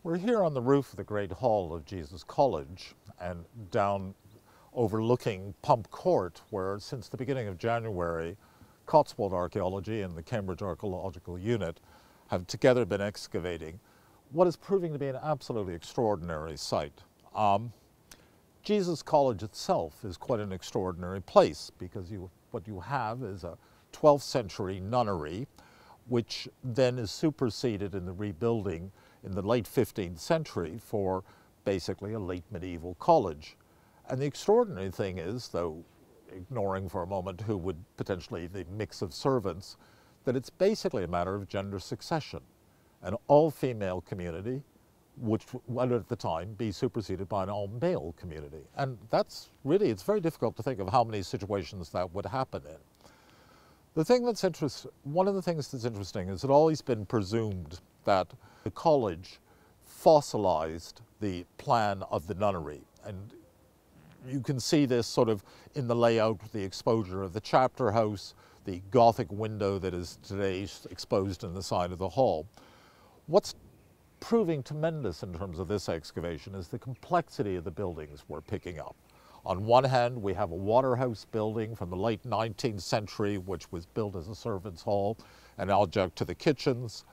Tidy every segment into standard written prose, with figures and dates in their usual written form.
We're here on the roof of the Great Hall of Jesus College and down overlooking Pump Court, where since the beginning of January, Cotswold Archaeology and the Cambridge Archaeological Unit have together been excavating what is proving to be an absolutely extraordinary site. Jesus College itself is quite an extraordinary place because what you have is a 12th century nunnery, which then is superseded in the rebuilding in the late 15th century for basically a late medieval college. And the extraordinary thing is, though ignoring for a moment who would potentially the mix of servants, that it's basically a matter of gender succession. An all-female community, which would at the time be superseded by an all-male community. And that's really, it's very difficult to think of how many situations that would happen in. One of the things that's interesting is it's always been presumed that the college fossilized the plan of the nunnery. And you can see this sort of in the layout, the exposure of the chapter house, the Gothic window that is today exposed in the side of the hall. What's proving tremendous in terms of this excavation is the complexity of the buildings we're picking up. On one hand, we have a waterhouse building from the late 19th century, which was built as a servants' hall, an adjunct to the kitchens.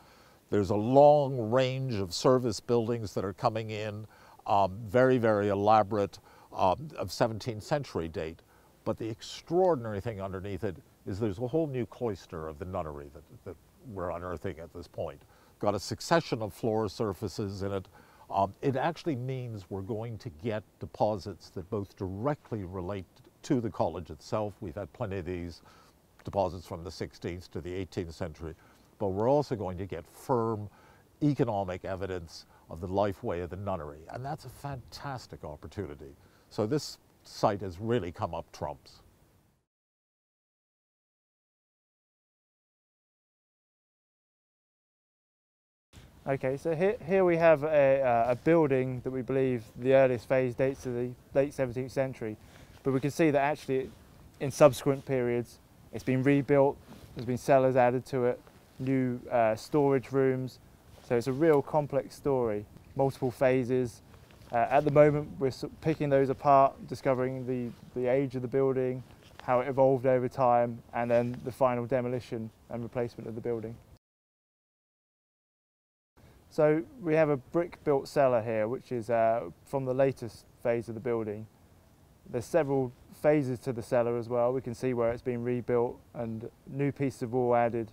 There's a long range of service buildings that are coming in, very, very elaborate, of 17th century date. But the extraordinary thing underneath it is there's a whole new cloister of the nunnery that we're unearthing at this point. Got a succession of floor surfaces in it. It actually means we're going to get deposits that both directly relate to the college itself. We've had plenty of these deposits from the 16th to the 18th century, but we're also going to get firm economic evidence of the lifeway of the nunnery, and that's a fantastic opportunity. So this site has really come up trumps. Okay, so here we have a building that we believe the earliest phase dates to the late 17th century, but we can see that actually in subsequent periods it's been rebuilt, there's been cellars added to it, new storage rooms, so it's a real complex story, multiple phases. At the moment we're picking those apart, discovering the age of the building, how it evolved over time, and then the final demolition and replacement of the building. So we have a brick-built cellar here, which is from the latest phase of the building. There's several phases to the cellar as well. We can see where it's been rebuilt and new pieces of wall added.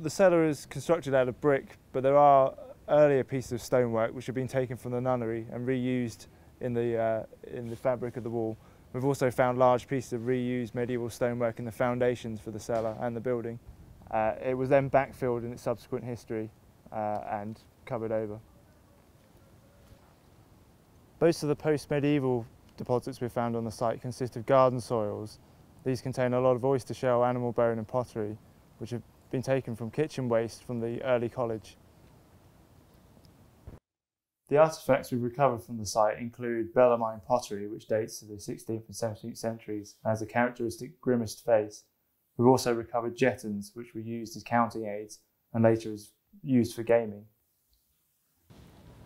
The cellar is constructed out of brick, but there are earlier pieces of stonework which have been taken from the nunnery and reused in the fabric of the wall. We've also found large pieces of reused medieval stonework in the foundations for the cellar and the building. It was then backfilled in its subsequent history and covered over. Most of the post-medieval deposits we've found on the site consist of garden soils. These contain a lot of oyster shell, animal bone and pottery, which have been taken from kitchen waste from the early college. The artefacts we've recovered from the site include Bellarmine pottery, which dates to the 16th and 17th centuries and has a characteristic grimaced face. We've also recovered jettons, which were used as counting aids and later as used for gaming.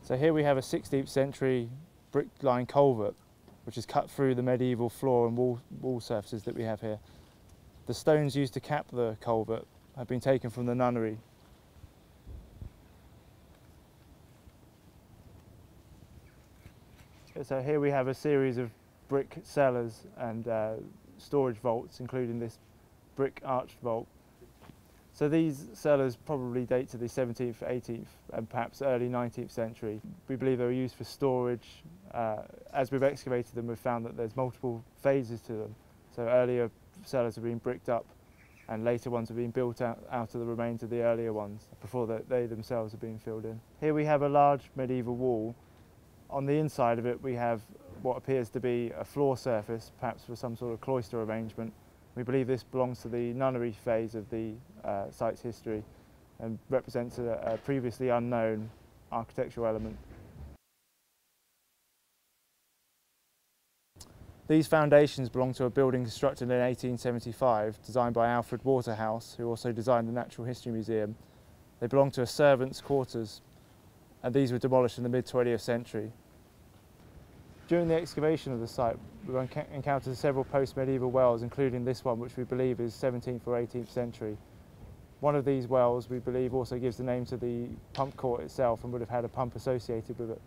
So here we have a 16th century brick-lined culvert, which is cut through the medieval floor and wall surfaces that we have here. The stones used to cap the culvert have been taken from the nunnery. So here we have a series of brick cellars and storage vaults, including this brick arched vault. So these cellars probably date to the 17th, 18th and perhaps early 19th century. We believe they were used for storage. As we've excavated them, we've found that there's multiple phases to them. So earlier cellars have been bricked up and later ones have been built out of the remains of the earlier ones before they themselves have been filled in. Here we have a large medieval wall. On the inside of it we have what appears to be a floor surface, perhaps for some sort of cloister arrangement. We believe this belongs to the nunnery phase of the site's history and represents a previously unknown architectural element. These foundations belong to a building constructed in 1875, designed by Alfred Waterhouse, who also designed the Natural History Museum. They belong to a servants' quarters. and these were demolished in the mid-20th century. During the excavation of the site, we encountered several post-medieval wells, including this one, which we believe is 17th or 18th century. One of these wells, we believe, also gives the name to the pump court itself and would have had a pump associated with it.